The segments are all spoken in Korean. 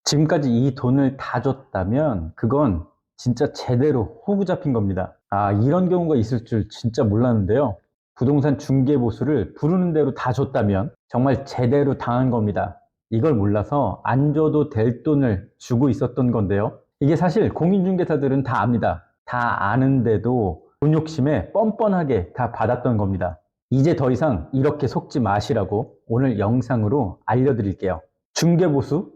지금까지 이 돈을 다 줬다면 그건 진짜 제대로 호구 잡힌 겁니다. 아, 이런 경우가 있을 줄 진짜 몰랐는데요. 부동산 중개보수를 부르는 대로 다 줬다면 정말 제대로 당한 겁니다. 이걸 몰라서 안 줘도 될 돈을 주고 있었던 건데요. 이게 사실 공인중개사들은 다 압니다. 다 아는데도 돈 욕심에 뻔뻔하게 다 받았던 겁니다. 이제 더 이상 이렇게 속지 마시라고 오늘 영상으로 알려드릴게요. 중개보수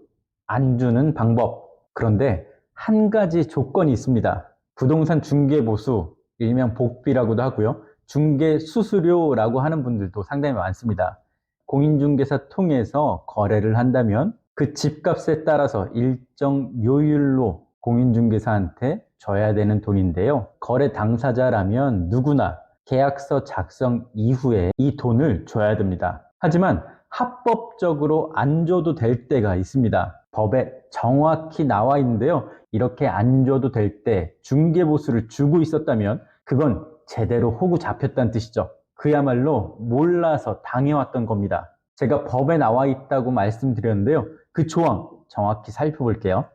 안 주는 방법. 그런데 한 가지 조건이 있습니다. 부동산 중개보수, 일명 복비라고도 하고요. 중개수수료라고 하는 분들도 상당히 많습니다. 공인중개사 통해서 거래를 한다면 그 집값에 따라서 일정 요율로 공인중개사한테 줘야 되는 돈인데요. 거래 당사자라면 누구나 계약서 작성 이후에 이 돈을 줘야 됩니다. 하지만 합법적으로 안 줘도 될 때가 있습니다. 법에 정확히 나와 있는데요. 이렇게 안 줘도 될 때 중개보수를 주고 있었다면 그건 제대로 호구 잡혔다는 뜻이죠. 그야말로 몰라서 당해왔던 겁니다. 제가 법에 나와 있다고 말씀드렸는데요. 그 조항 정확히 살펴볼게요.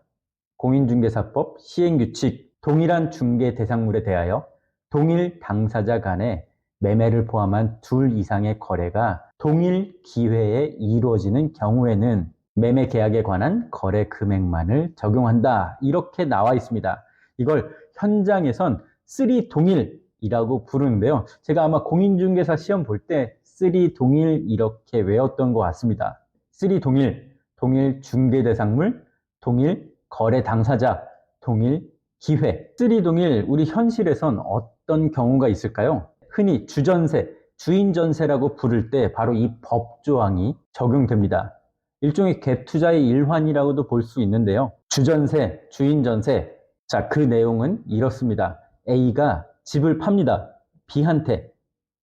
공인중개사법 시행규칙, 동일한 중개 대상물에 대하여 동일 당사자 간의 매매를 포함한 둘 이상의 거래가 동일 기회에 이루어지는 경우에는 매매 계약에 관한 거래 금액만을 적용한다. 이렇게 나와 있습니다. 이걸 현장에선 쓰리 동일이라고 부르는데요. 제가 아마 공인중개사 시험 볼 때 쓰리 동일 이렇게 외웠던 것 같습니다. 쓰리 동일, 동일 중개 대상물, 동일 거래 당사자, 동일 기회. 쓰리 동일, 우리 현실에선 어떤 경우가 있을까요? 흔히 주전세, 주인전세라고 부를 때 바로 이 법조항이 적용됩니다. 일종의 갭투자의 일환이라고도 볼 수 있는데요. 주전세, 주인전세. 자, 그 내용은 이렇습니다. A가 집을 팝니다. B한테.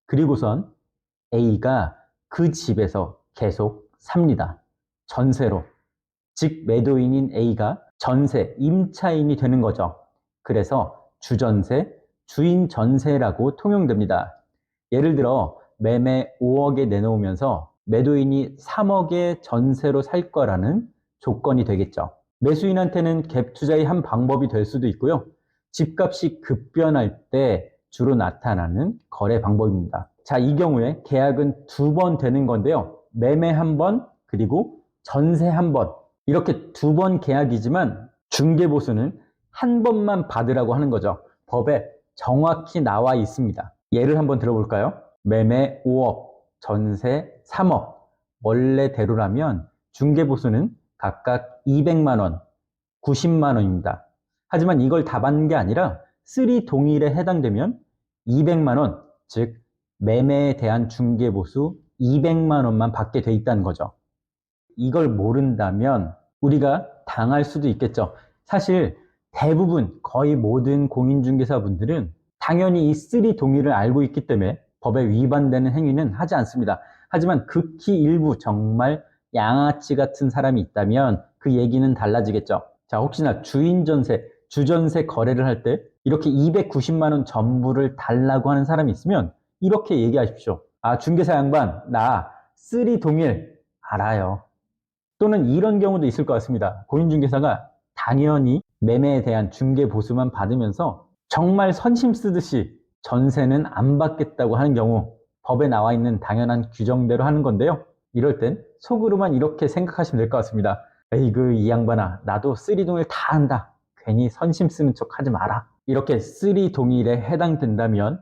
그리고선 A가 그 집에서 계속 삽니다. 전세로. 즉 매도인인 A가 전세, 임차인이 되는 거죠. 그래서 주전세, 주인전세라고 통용됩니다. 예를 들어 매매 5억에 내놓으면서 매도인이 3억에 전세로 살 거라는 조건이 되겠죠. 매수인한테는 갭 투자의 한 방법이 될 수도 있고요. 집값이 급변할 때 주로 나타나는 거래 방법입니다. 자, 이 경우에 계약은 두 번 되는 건데요. 매매 한 번, 그리고 전세 한 번. 이렇게 두 번 계약이지만 중개보수는 한 번만 받으라고 하는 거죠. 법에 정확히 나와 있습니다. 예를 한번 들어볼까요? 매매 5억, 전세 3억. 원래대로라면 중개보수는 각각 200만 원, 90만 원입니다. 하지만 이걸 다 받는 게 아니라 쓰리 동일에 해당되면 200만 원, 즉 매매에 대한 중개보수 200만 원만 받게 돼 있다는 거죠. 이걸 모른다면 우리가 당할 수도 있겠죠. 사실 대부분 거의 모든 공인중개사분들은 당연히 이 쓰리 동의를 알고 있기 때문에 법에 위반되는 행위는 하지 않습니다. 하지만 극히 일부 정말 양아치 같은 사람이 있다면 그 얘기는 달라지겠죠. 자, 혹시나 주인전세, 주전세 거래를 할 때 이렇게 290만 원 전부를 달라고 하는 사람이 있으면 이렇게 얘기하십시오. 아, 중개사 양반, 나 쓰리 동일 알아요. 또는 이런 경우도 있을 것 같습니다. 공인중개사가 당연히 매매에 대한 중개보수만 받으면서 정말 선심 쓰듯이 전세는 안 받겠다고 하는 경우, 법에 나와 있는 당연한 규정대로 하는 건데요. 이럴 땐 속으로만 이렇게 생각하시면 될 것 같습니다. 에이그 이 양반아, 나도 쓰리 동일 다 한다. 괜히 선심 쓰는 척 하지 마라. 이렇게 쓰리 동일에 해당된다면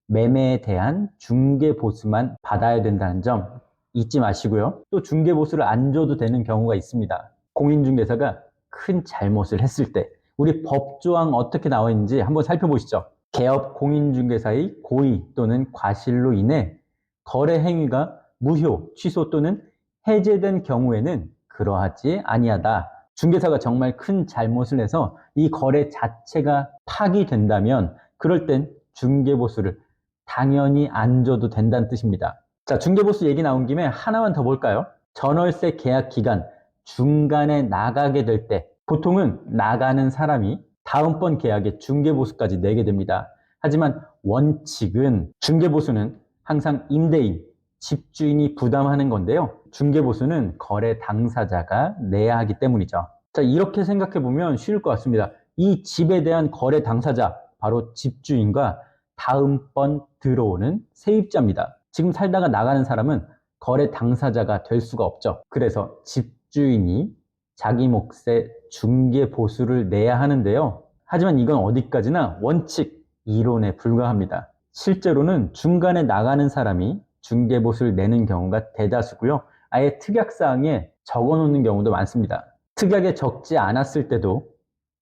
매매에 대한 중개보수만 받아야 된다는 점 잊지 마시고요. 또 중개보수를 안 줘도 되는 경우가 있습니다. 공인중개사가 큰 잘못을 했을 때 우리 법조항 어떻게 나와 있는지 한번 살펴보시죠. 개업 공인중개사의 고의 또는 과실로 인해 거래 행위가 무효, 취소 또는 해제된 경우에는 그러하지 아니하다. 중개사가 정말 큰 잘못을 해서 이 거래 자체가 파기된다면 그럴 땐 중개보수를 당연히 안 줘도 된다는 뜻입니다. 자, 중개보수 얘기 나온 김에 하나만 더 볼까요? 전월세 계약 기간 중간에 나가게 될 때 보통은 나가는 사람이 다음번 계약에 중개보수까지 내게 됩니다. 하지만 원칙은 중개보수는 항상 임대인, 집주인이 부담하는 건데요. 중개보수는 거래 당사자가 내야 하기 때문이죠. 자, 이렇게 생각해 보면 쉬울 것 같습니다. 이 집에 대한 거래 당사자, 바로 집주인과 다음번 들어오는 세입자입니다. 지금 살다가 나가는 사람은 거래 당사자가 될 수가 없죠. 그래서 집주인이 자기 몫의 중개 보수를 내야 하는데요. 하지만 이건 어디까지나 원칙, 이론에 불과합니다. 실제로는 중간에 나가는 사람이 중개 보수를 내는 경우가 대다수고요. 아예 특약사항에 적어 놓는 경우도 많습니다. 특약에 적지 않았을 때도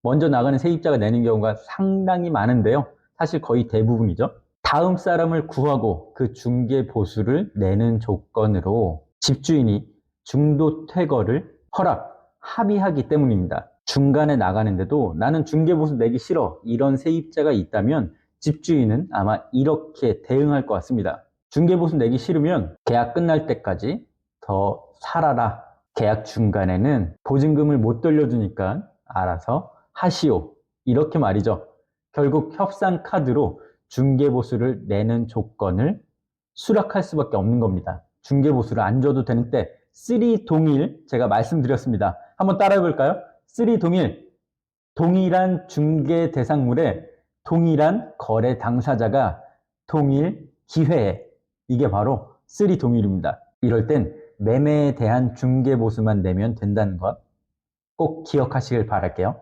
먼저 나가는 세입자가 내는 경우가 상당히 많은데요. 사실 거의 대부분이죠. 다음 사람을 구하고 그 중개 보수를 내는 조건으로 집주인이 중도 퇴거를 합의하기 때문입니다. 중간에 나가는데도 나는 중개 보수 내기 싫어, 이런 세입자가 있다면 집주인은 아마 이렇게 대응할 것 같습니다. 중개 보수 내기 싫으면 계약 끝날 때까지 더 살아라. 계약 중간에는 보증금을 못 돌려주니까 알아서 하시오. 이렇게 말이죠. 결국 협상 카드로 중개보수를 내는 조건을 수락할 수밖에 없는 겁니다. 중개보수를 안 줘도 되는 때, 쓰리 동일, 제가 말씀드렸습니다. 한번 따라해 볼까요? 쓰리 동일, 동일한 중개 대상물에 동일한 거래 당사자가 동일 기회에, 이게 바로 쓰리 동일입니다. 이럴 땐 매매에 대한 중개보수만 내면 된다는 것 꼭 기억하시길 바랄게요.